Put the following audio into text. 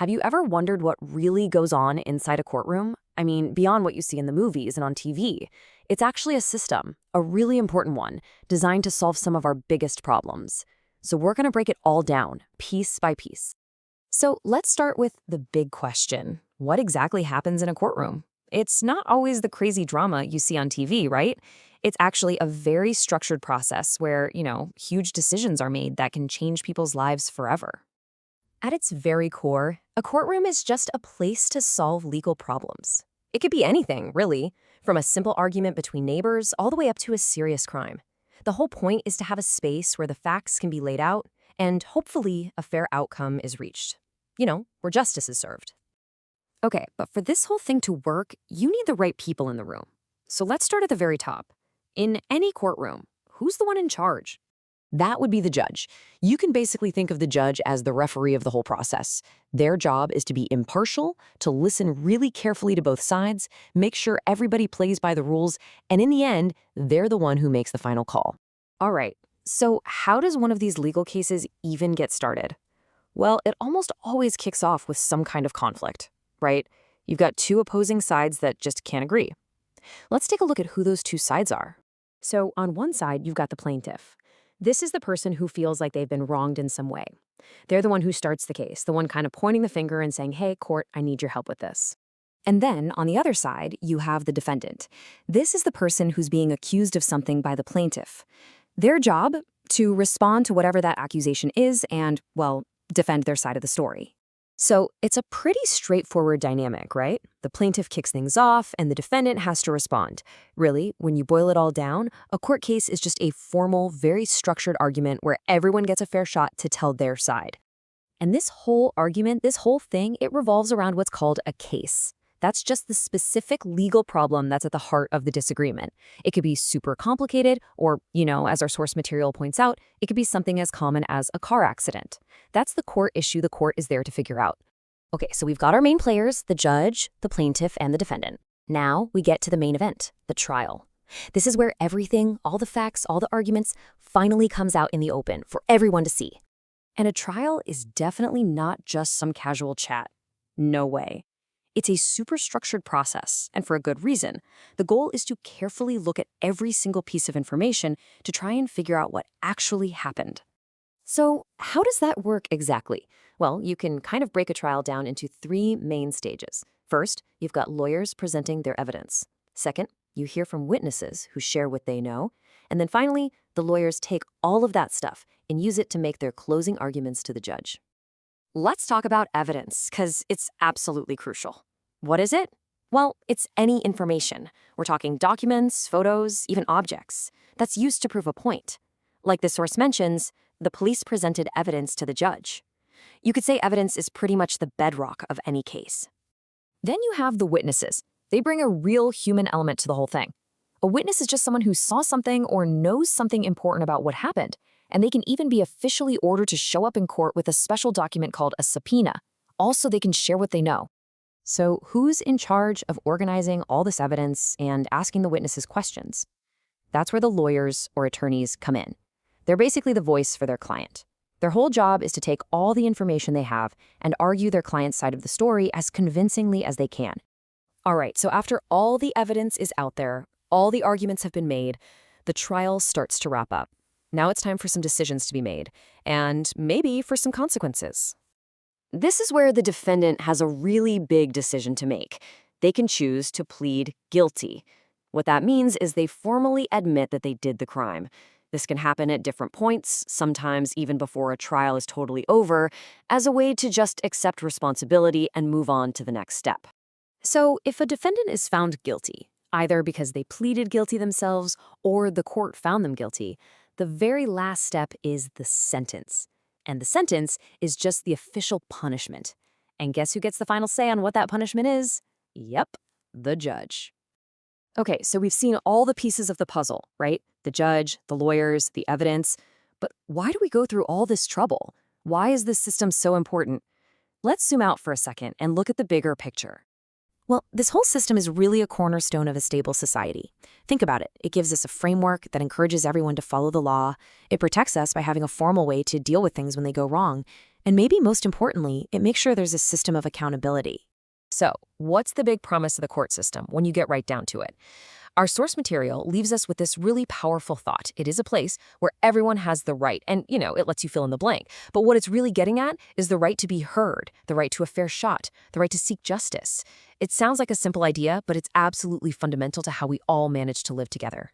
Have you ever wondered what really goes on inside a courtroom? I mean, beyond what you see in the movies and on TV. It's actually a system, a really important one, designed to solve some of our biggest problems. So we're going to break it all down, piece by piece. So let's start with the big question. What exactly happens in a courtroom? It's not always the crazy drama you see on TV, right? It's actually a very structured process where, huge decisions are made that can change people's lives forever. At its very core, a courtroom is just a place to solve legal problems. It could be anything, really, from a simple argument between neighbors all the way up to a serious crime. The whole point is to have a space where the facts can be laid out and hopefully a fair outcome is reached. Where justice is served. Okay, but for this whole thing to work, you need the right people in the room. So let's start at the very top. In any courtroom, who's the one in charge? That would be the judge. You can basically think of the judge as the referee of the whole process. Their job is to be impartial, to listen really carefully to both sides, make sure everybody plays by the rules, and in the end, they're the one who makes the final call. All right, so how does one of these legal cases even get started? Well, it almost always kicks off with some kind of conflict, right? You've got two opposing sides that just can't agree. Let's take a look at who those two sides are. So on one side, you've got the plaintiff. This is the person who feels like they've been wronged in some way. They're the one who starts the case, the one kind of pointing the finger and saying, hey, court, I need your help with this. And then, on the other side, you have the defendant. This is the person who's being accused of something by the plaintiff. Their job, to respond to whatever that accusation is and, well, defend their side of the story. So it's a pretty straightforward dynamic, right? The plaintiff kicks things off and the defendant has to respond. Really, when you boil it all down, a court case is just a formal, very structured argument where everyone gets a fair shot to tell their side. And this whole argument, this whole thing, it revolves around what's called a case. That's just the specific legal problem that's at the heart of the disagreement. It could be super complicated or, as our source material points out, it could be something as common as a car accident. That's the court issue the court is there to figure out. Okay, so we've got our main players, the judge, the plaintiff, and the defendant. Now we get to the main event, the trial. This is where everything, all the facts, all the arguments, finally comes out in the open for everyone to see. And a trial is definitely not just some casual chat. No way. It's a super structured process, and for a good reason. The goal is to carefully look at every single piece of information to try and figure out what actually happened. So how does that work exactly? Well, you can kind of break a trial down into three main stages. First, you've got lawyers presenting their evidence. Second, you hear from witnesses who share what they know. And then finally, the lawyers take all of that stuff and use it to make their closing arguments to the judge. Let's talk about evidence, because it's absolutely crucial. What is it? Well, it's any information. We're talking documents, photos, even objects that's used to prove a point. Like the source mentions, the police presented evidence to the judge. You could say evidence is pretty much the bedrock of any case. Then you have the witnesses. They bring a real human element to the whole thing. A witness is just someone who saw something or knows something important about what happened, and they can even be officially ordered to show up in court with a special document called a subpoena. Also, they can share what they know. So who's in charge of organizing all this evidence and asking the witnesses questions? That's where the lawyers or attorneys come in. They're basically the voice for their client. Their whole job is to take all the information they have and argue their client's side of the story as convincingly as they can. All right, so after all the evidence is out there, all the arguments have been made, the trial starts to wrap up. Now it's time for some decisions to be made, and maybe for some consequences. This is where the defendant has a really big decision to make. They can choose to plead guilty. What that means is they formally admit that they did the crime. This can happen at different points, sometimes even before a trial is totally over, as a way to just accept responsibility and move on to the next step. So if a defendant is found guilty, either because they pleaded guilty themselves or the court found them guilty, the very last step is the sentence. And the sentence is just the official punishment. And guess who gets the final say on what that punishment is? Yep, the judge. Okay, so we've seen all the pieces of the puzzle, right? The judge, the lawyers, the evidence. But why do we go through all this trouble? Why is this system so important? Let's zoom out for a second and look at the bigger picture. Well, this whole system is really a cornerstone of a stable society. Think about it. It gives us a framework that encourages everyone to follow the law. It protects us by having a formal way to deal with things when they go wrong. And maybe most importantly, it makes sure there's a system of accountability. So, what's the big promise of the court system when you get right down to it? Our source material leaves us with this really powerful thought. It is a place where everyone has the right, and, it lets you fill in the blank. But what it's really getting at is the right to be heard, the right to a fair shot, the right to seek justice. It sounds like a simple idea, but it's absolutely fundamental to how we all manage to live together.